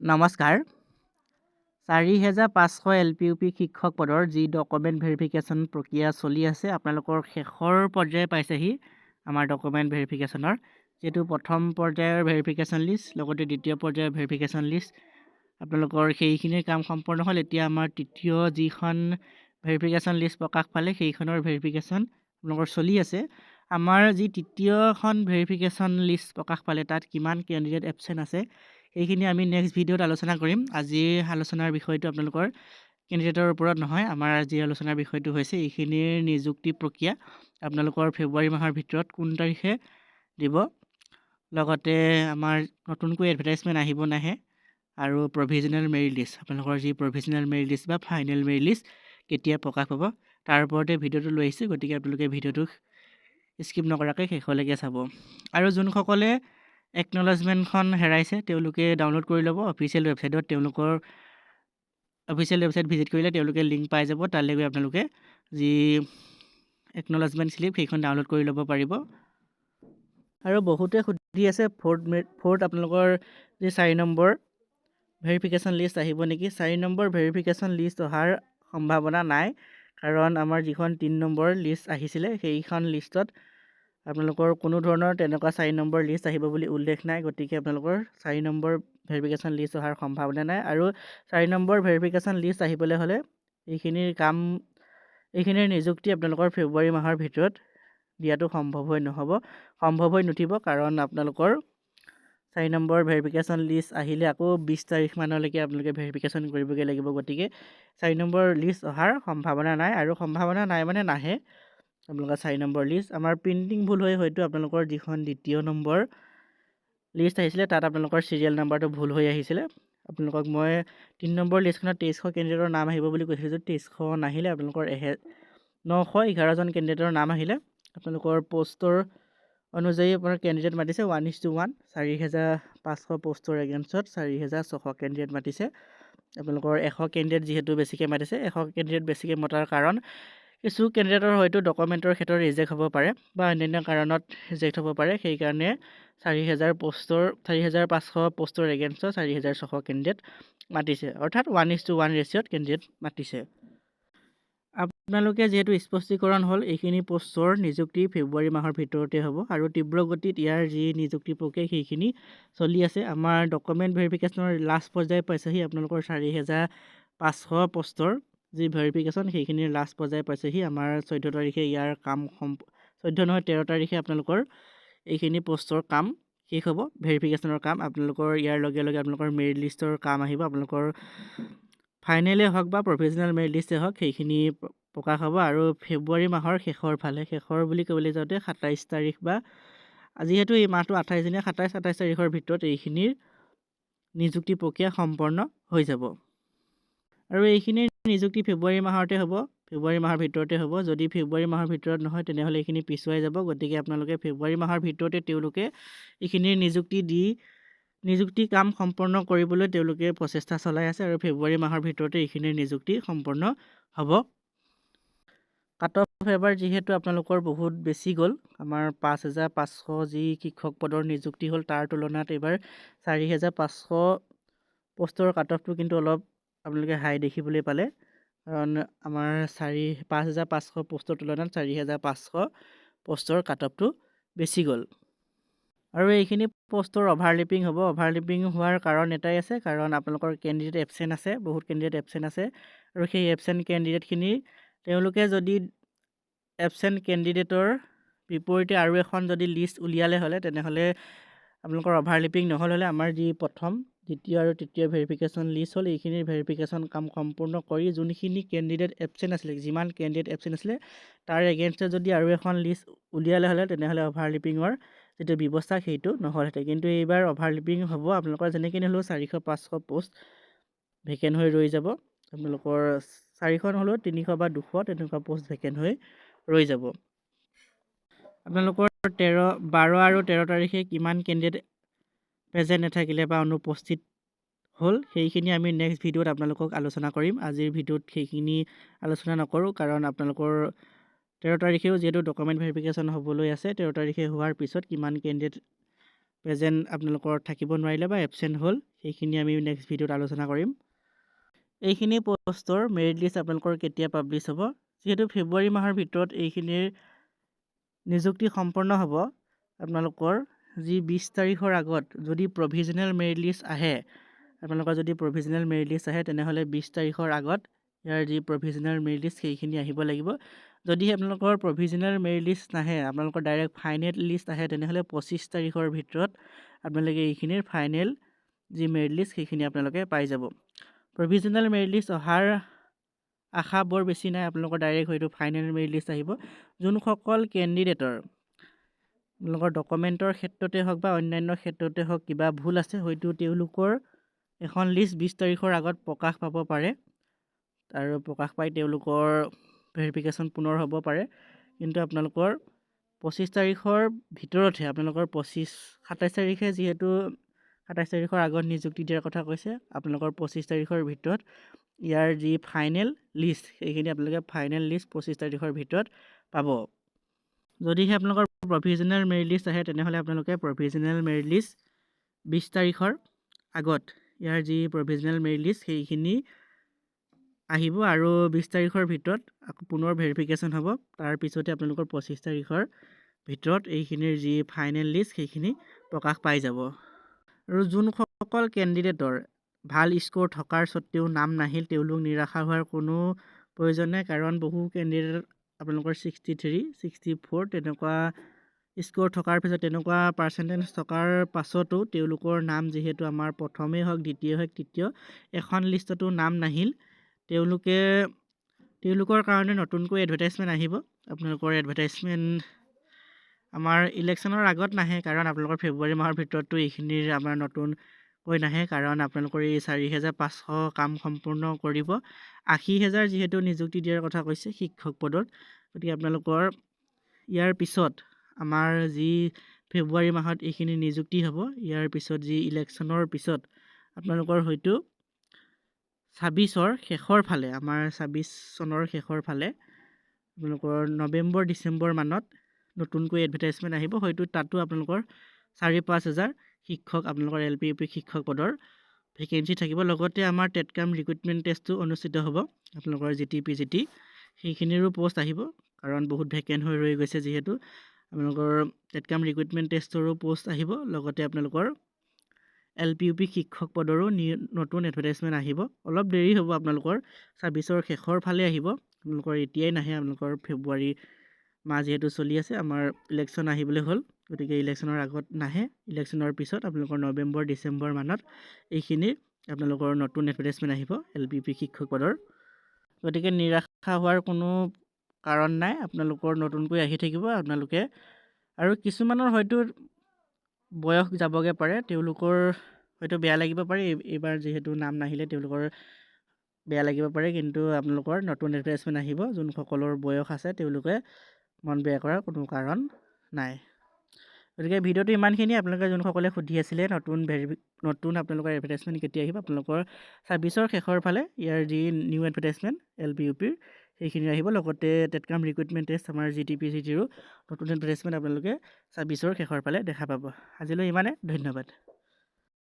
নমস্কাৰ। ৪৫০০ LPUP শিক্ষক পদৰ যি ডকুমেণ্ট ভেৰিফিকেশ্যন প্ৰক্ৰিয়া চলি আছে, আপোনালোকৰ শেষৰ পৰ্যায়ে পাইছেহি আমাৰ ডকুমেণ্ট ভেৰিফিকেশ্যনৰ। যিহেতু প্ৰথম পৰ্যায়ৰ ভেৰিফিকেশ্যন লিষ্ট, লগতে দ্বিতীয় পৰ্যায়ৰ ভেৰিফিকেশ্যন লিষ্ট আপোনালোকৰ সেইখিনিৰ কাম সম্পূৰ্ণ হ'ল। এতিয়া আমাৰ তৃতীয় যিখন ভেৰিফিকেশ্যন লিষ্ট প্ৰকাশ পালে, সেইখনৰ ভেৰিফিকেশ্যন আপোনালোকৰ চলি আছে। আমাৰ যি তৃতীয়খন ভেৰিফিকেশ্যন লিষ্ট প্ৰকাশ পালে, তাত কিমান কেণ্ডিডেট এবচেণ্ট আছে এইখিনি আমি নেক্সট ভিডিঅ'ত আলোচনা কৰিম। আজিৰ আলোচনাৰ বিষয়টো আপোনালোকৰ কেণ্ডিডেটৰ ওপৰত নহয়, আমাৰ আজিৰ আলোচনাৰ বিষয়টো হৈছে এইখিনিৰ নিযুক্তি প্ৰক্ৰিয়া আপোনালোকৰ ফেব্ৰুৱাৰী মাহৰ ভিতৰত কোন তাৰিখে দিব, লগতে আমাৰ নতুনকৈ এডভাৰটাইজমেণ্ট আহিব নাহে, আৰু প্ৰভিজনেল মেৰিট লিষ্ট আপোনালোকৰ যি প্ৰভিজনেল মেৰিট লিষ্ট বা ফাইনেল মেৰিট লিষ্ট কেতিয়া প্ৰকাশ পাব তাৰ ওপৰতে ভিডিঅ'টো লৈ আহিছোঁ। গতিকে আপোনালোকে ভিডিঅ'টো স্কিপ নকৰাকৈ শেষলৈকে চাব। আৰু যোনসকলে একনলেজমেণ্টখন হেৰাইছে তেওঁলোকে ডাউনলোড কৰি ল'ব অফিচিয়েল ৱেবছাইটত। তেওঁলোকৰ অফিচিয়েল ৱেবছাইট ভিজিট কৰিলে তেওঁলোকে লিংক পাই যাব, তালৈ গৈ আপোনালোকে যি একনলেজমেণ্ট শ্লিপ সেইখন ডাউনলোড কৰি ল'ব পাৰিব। আৰু বহুতে সুধি আছে ফ'ৰ্থ আপোনালোকৰ যি 4 নম্বৰ ভেৰিফিকেশ্যন লিষ্ট আহিব নেকি। 4 নম্বৰ ভেৰিফিকেশ্যন লিষ্ট অহাৰ সম্ভাৱনা নাই, কাৰণ আমাৰ যিখন 3 নম্বৰ লিষ্ট আহিছিলে সেইখন লিষ্টত আপোনালোকৰ কোনো ধৰণৰ তেনেকুৱা 4 নম্বৰ লিষ্ট আহিব বুলি উল্লেখ নাই। গতিকে আপোনালোকৰ 4 নম্বৰ ভেৰিফিকেশ্যন লিষ্ট অহাৰ সম্ভাৱনা নাই। আৰু 4 নম্বৰ ভেৰিফিকেশ্যন লিষ্ট আহিবলৈ হ'লে এইখিনিৰ নিযুক্তি আপোনালোকৰ ফেব্ৰুৱাৰী মাহৰ ভিতৰত দিয়াটো সম্ভৱ হৈ নুঠিব, কাৰণ আপোনালোকৰ 4 নম্বৰ ভেৰিফিকেশ্যন লিষ্ট আহিলে আকৌ 20 তাৰিখ মানলৈকে আপোনালোকে ভেৰিফিকেশ্যন কৰিবগৈ লাগিব। গতিকে 4 নম্বৰ লিষ্ট অহাৰ সম্ভাৱনা নাই, আৰু সম্ভাৱনা নাই মানে নাহে আপোনালোকৰ 4 নম্বৰ লিষ্ট। আমাৰ প্ৰিণ্টিং ভুল হৈ হয়তো আপোনালোকৰ যিখন দ্বিতীয় নম্বৰ লিষ্ট আহিছিলে তাত আপোনালোকৰ চিৰিয়েল নাম্বাৰটো ভুল হৈ আহিছিলে। আপোনালোকক মই 3 নম্বৰ লিষ্টখনত 2300 কেণ্ডিডেটৰ নাম আহিব বুলি কৈছিলোঁ, যদি 2300 নাহিলে আপোনালোকৰ 911জন কেণ্ডিডেটৰ নাম আহিলে। আপোনালোকৰ পষ্টৰ অনুযায়ী আপোনাৰ কেণ্ডিডেট মাতিছে 1:1, 4500 পষ্টৰ এগেইনষ্টত 4600 কেণ্ডিডেট মাতিছে। আপোনালোকৰ 100 কেণ্ডিডেট যিহেতু বেছিকৈ মাতিছে, 100 কেণ্ডিডেট বেছিকৈ মতাৰ কাৰণ কিছু কেণ্ডিডেটৰ হয়তো ডকুমেণ্টৰ ক্ষেত্ৰত ৰিজেক্ট হ'ব পাৰে বা অন্যান্য কাৰণত ৰিজেক্ট হ'ব পাৰে। সেইকাৰণে 4500 পষ্টৰ এগেইনষ্টত 4600 কেণ্ডিডেট মাতিছে, অৰ্থাৎ 1:1 ৰেচিঅ'ত কেণ্ডিডেট মাতিছে। আপোনালোকে যিহেতু স্পষ্টীকৰণ হ'ল এইখিনি পষ্টৰ নিযুক্তি ফেব্ৰুৱাৰী মাহৰ ভিতৰতে হ'ব, আৰু তীব্ৰ গতিত ইয়াৰ যি নিযুক্তি প্ৰক্ৰিয়া সেইখিনি চলি আছে। আমাৰ ডকুমেণ্ট ভেৰিফিকেশ্যনৰ লাষ্ট পৰ্যায় পাইছেহি আপোনালোকৰ 4500 পষ্টৰ যি ভেৰিফিকেশ্যন সেইখিনিৰ লাষ্ট পৰ্যায় পাইছেহি। আমাৰ 14 তাৰিখে ইয়াৰ কাম 13 তাৰিখে আপোনালোকৰ এইখিনি পষ্টৰ কাম শেষ হ'ব, ভেৰিফিকেশ্যনৰ কাম। আপোনালোকৰ ইয়াৰ লগে লগে আপোনালোকৰ মেৰিট লিষ্টৰ কাম আহিব, আপোনালোকৰ ফাইনেলেই হওক বা প্ৰভিজনেল মেৰিট লিষ্টেই হওক সেইখিনি প্ৰকাশ হ'ব। আৰু ফেব্ৰুৱাৰী মাহৰ শেষৰ বুলি ক'বলৈ যাওঁতে 27 তাৰিখ বা যিহেতু এই মাহটো 28 দিনীয়া, 27-28 তাৰিখৰ ভিতৰত এইখিনিৰ নিযুক্তি প্ৰক্ৰিয়া সম্পন্ন হৈ যাব। আৰু এইখিনিৰ নিযুক্তি ফেব্ৰুৱাৰী মাহতে হ'ব, ফেব্ৰুৱাৰী মাহৰ ভিতৰতে হ'ব। যদি ফেব্ৰুৱাৰী মাহৰ ভিতৰত নহয় তেনেহ'লে এইখিনি পিছুৱাই যাব। গতিকে আপোনালোকে ফেব্ৰুৱাৰী মাহৰ ভিতৰতে তেওঁলোকে এইখিনিৰ নিযুক্তি কাম সম্পন্ন কৰিবলৈ তেওঁলোকে প্ৰচেষ্টা চলাই আছে, আৰু ফেব্ৰুৱাৰী মাহৰ ভিতৰতে এইখিনিৰ নিযুক্তি সম্পন্ন হ'ব। কাট অফ এবাৰ যিহেতু আপোনালোকৰ বহুত বেছি গ'ল, আমাৰ 5500 যি শিক্ষক পদৰ নিযুক্তি হ'ল তাৰ তুলনাত এইবাৰ 4500 পষ্টৰ কাট অফটো কিন্তু অলপ আপোনালোকে হাই দেখিবলৈ পালে, কাৰণ আমাৰ 5500 পষ্টৰ তুলনাত 4500 পষ্টৰ কাট অফটো বেছি গ'ল। আৰু এইখিনি পষ্টৰ অভাৰলেপিং হ'ব। অভাৰলেপিং হোৱাৰ কাৰণ এটাই আছে, কাৰণ আপোনালোকৰ কেণ্ডিডেট এবচেণ্ট আছে, বহুত কেণ্ডিডেট এবচেণ্ট আছে, আৰু সেই এবচেণ্ট কেণ্ডিডেটখিনি তেওঁলোকে যদি এবচেণ্ট কেণ্ডিডেটৰ বিপৰীতে আৰু এখন যদি লিষ্ট উলিয়ালে হ'লে তেনেহ'লে আপোনালোকৰ অভাৰলেপিং নহ'ল হ'লে আমাৰ যি প্ৰথম, দ্বিতীয় আৰু তৃতীয় ভেৰিফিকেশ্যন লিষ্ট হ'ল এইখিনিৰ ভেৰিফিকেশ্যন কাম সম্পূৰ্ণ কৰি যোনখিনি কেণ্ডিডেট এবচেণ্ট আছিলে, যিমান কেণ্ডিডেট এবচেণ্ট আছিলে তাৰ এগেইনষ্টত যদি আৰু এখন লিষ্ট উলিয়ালে হ'লে তেনেহ'লে অভাৰলেপিঙৰ যিটো ব্যৱস্থা সেইটো নহ'লহেঁতেন। কিন্তু এইবাৰ অভাৰলেপিং হ'ব। আপোনালোকৰ যেনেকৈ নহ'লেও 400-500 পষ্ট ভেকেণ্ট হৈ ৰৈ যাব। আপোনালোকৰ 400 নহ'লেও 300 বা 200 তেনেকুৱা পষ্ট ভেকেণ্ট হৈ ৰৈ যাব। আপোনালোকৰ 12 আৰু 13 তাৰিখে কিমান কেণ্ডিডেট প্ৰেজেণ্ট নাথাকিলে বা অনুপস্থিত হ'ল সেইখিনি আমি নেক্সট ভিডিঅ'ত আপোনালোকক আলোচনা কৰিম। আজিৰ ভিডিঅ'ত সেইখিনি আলোচনা নকৰোঁ, কাৰণ আপোনালোকৰ 13 তাৰিখেও যিহেতু ডকুমেণ্ট ভেৰিফিকেশ্যন হ'বলৈ আছে, 13 তাৰিখে হোৱাৰ পিছত কিমান কেণ্ডিডেট প্ৰেজেণ্ট আপোনালোকৰ থাকিব নোৱাৰিলে বা এবচেণ্ট হ'ল, সেইখিনি আমি নেক্সট ভিডিঅ'ত আলোচনা কৰিম। এইখিনি পষ্টৰ মেৰিট লিষ্ট আপোনালোকৰ কেতিয়া পাব্লিছ হ'ব, যিহেতু ফেব্ৰুৱাৰী মাহৰ ভিতৰত এইখিনিৰ নিযুক্তি সম্পন্ন হ'ব। আপোনালোকৰ যি 20 তাৰিখৰ আগত যদি প্ৰভিজনেল মেৰিট লিষ্ট আহে, আপোনালোকৰ যদি প্ৰভিজনেল মেৰিট লিষ্ট আহে তেনেহ'লে 20 তাৰিখৰ আগত ইয়াৰ যি প্ৰভিজনেল মেৰিট লিষ্ট সেইখিনি আহিব লাগিব। যদি আপোনালোকৰ প্ৰভিজনেল মেৰিট লিষ্ট নাহে, আপোনালোকৰ ডাইৰেক্ট ফাইনেল লিষ্ট আহে, তেনেহ'লে 25 তাৰিখৰ ভিতৰত আপোনালোকে এইখিনিৰ ফাইনেল যি মেৰিট লিষ্ট সেইখিনি আপোনালোকে পাই যাব। প্ৰভিজনেল মেৰিট লিষ্ট অহাৰ আশা বৰ বেছি নাই, আপোনালোকৰ ডাইৰেক্ট হয়তো ফাইনেল মেৰিট লিষ্ট আহিব। যোনসকল কেণ্ডিডেটৰ আপোনালোকৰ ডকুমেণ্টৰ ক্ষেত্ৰতে হওক বা অন্যান্য ক্ষেত্ৰতে হওক কিবা ভুল আছে, হয়তো তেওঁলোকৰ এখন লিষ্ট 20 তাৰিখৰ আগত প্ৰকাশ পাব পাৰে আৰু প্ৰকাশ পাই তেওঁলোকৰ ভেৰিফিকেশ্যন পুনৰ হ'ব পাৰে। কিন্তু আপোনালোকৰ 25 তাৰিখৰ ভিতৰতহে আপোনালোকৰ 27 তাৰিখে যিহেতু 27 তাৰিখৰ আগত নিযুক্তি দিয়াৰ কথা কৈছে, আপোনালোকৰ 25 তাৰিখৰ ভিতৰত ইয়াৰ যি ফাইনেল লিষ্ট সেইখিনি আপোনালোকে ফাইনেল লিষ্ট 25 তাৰিখৰ ভিতৰত পাব। যদিহে আপোনালোকৰ প্ৰভিজনেল মেৰিট লিষ্ট আহে তেনেহ'লে আপোনালোকে প্ৰভিজনেল মেৰিট লিষ্ট 20 তাৰিখৰ আগত ইয়াৰ যি প্ৰভিজনেল মেৰিট লিষ্ট সেইখিনি আহিব আৰু 20 তাৰিখৰ ভিতৰত আকৌ পুনৰ ভেৰিফিকেশ্যন হ'ব। তাৰপিছতে আপোনালোকৰ 25 তাৰিখৰ ভিতৰত এইখিনিৰ যি ফাইনেল লিষ্ট সেইখিনি প্ৰকাশ পাই যাব। আৰু যোনসকল কেণ্ডিডেটৰ ভাল স্ক'ৰ থকাৰ স্বত্তেও নাম নাহিল, তেওঁলোক নিৰাশা হোৱাৰ কোনো প্ৰয়োজন নাই, কাৰণ বহু কেণ্ডিডেট আপোনালোকৰ 63, 64 তেনেকুৱা স্ক'ৰ থকাৰ পিছত, তেনেকুৱা পাৰ্চেণ্টেজ থকাৰ পাছতো তেওঁলোকৰ নাম যিহেতু আমাৰ প্ৰথমেই হওক, দ্বিতীয় হওক, তৃতীয় এখন লিষ্টতো নাম নাহিল, তেওঁলোকৰ কাৰণে নতুনকৈ এডভাৰটাইজমেণ্ট আহিব। আপোনালোকৰ এডভাৰটাইজমেণ্ট আমাৰ ইলেকশ্যনৰ আগত নাহে, কাৰণ আপোনালোকৰ ফেব্ৰুৱাৰী মাহৰ ভিতৰতো এইখিনিৰ আমাৰ নতুনকৈ নাহে, কাৰণ আপোনালোকৰ এই 4,500 কাম সম্পূৰ্ণ কৰিব। 80,000 যিহেতু নিযুক্তি দিয়াৰ কথা কৈছে শিক্ষক পদত, গতিকে আপোনালোকৰ ইয়াৰ পিছত আমাৰ যি ফেব্ৰুৱাৰী মাহত এইখিনি নিযুক্তি হ'ব, ইয়াৰ পিছত যি ইলেকশ্যনৰ পিছত আপোনালোকৰ হয়তো 26ৰ শেষৰ ফালে, আমাৰ 26 চনৰ শেষৰ ফালে আপোনালোকৰ নৱেম্বৰ ডিচেম্বৰ মানত নতুনকৈ এডভাৰটাইজমেণ্ট আহিব। হয়তো তাতো আপোনালোকৰ 4-5 হাজাৰ শিক্ষক আপোনালোকৰ LP UP শিক্ষক পদৰ ভেকেঞ্চি থাকিব। লগতে আমাৰ টেটকাম ৰিক্ৰুইটমেণ্ট টেষ্টটো অনুষ্ঠিত হ'ব, আপোনালোকৰ GT PGT সেইখিনিৰো পষ্ট আহিব, কাৰণ বহুত ভেকেণ্ট হৈ ৰৈ গৈছে যিহেতু। আপোনালোকৰ টেটকাম ৰিক্ৰুইটমেণ্ট টেষ্টৰো পষ্ট আহিব, লগতে আপোনালোকৰ LP UP শিক্ষক পদৰো নতুন এডভাৰটাইজমেণ্ট আহিব। অলপ দেৰি হ'ব, আপোনালোকৰ 26ৰ শেষৰ ফালে আহিব, আপোনালোকৰ এতিয়াই নাহে। আপোনালোকৰ ফেব্ৰুৱাৰী মাহ যিহেতু চলি আছে, আমাৰ ইলেকশ্যন আহিবলৈ হ'ল, গতিকে ইলেকশ্যনৰ আগত নাহে। ইলেকশ্যনৰ পিছত আপোনালোকৰ নৱেম্বৰ ডিচেম্বৰ মানত এইখিনিৰ আপোনালোকৰ নতুন এডভাৰটাইজমেণ্ট আহিব LP UP শিক্ষক পদৰ। গতিকে নিৰাশা হোৱাৰ কোনো কাৰণ নাই, আপোনালোকৰ নতুনকৈ আহি থাকিব। আপোনালোকে আৰু কিছুমানৰ হয়তো বয়স যাবগৈ পাৰে, তেওঁলোকৰ হয়তো বেয়া লাগিব পাৰে, এইবাৰ যিহেতু নাম নাহিলে তেওঁলোকৰ বেয়া লাগিব পাৰে, কিন্তু আপোনালোকৰ নতুন এডভাৰটাইজমেণ্ট আহিব। যোনসকলৰ বয়স আছে তেওঁলোকে মন বেয়া কৰাৰ কোনো কাৰণ নাই। গতিকে ভিডিঅ'টো ইমানখিনি। আপোনালোকে যোনসকলে সুধি আছিলে নতুন আপোনালোকৰ এডভাৰটাইজমেণ্ট কেতিয়া আহিব, আপোনালোকৰ 26ৰ শেষৰ ফালে ইয়াৰ যি নিউ এডভাৰটাইজমেণ্ট LP UPৰ সেইখিনি আহিব। লগতে টেটকাম ৰিক্ৰুইটমেণ্ট টেষ্ট আমাৰ GT PGTৰো নতুন এডভাৰটাইজমেণ্ট আপোনালোকে 26ৰ শেষৰ ফালে দেখা পাব। আজিলৈ ইমানে, ধন্যবাদ।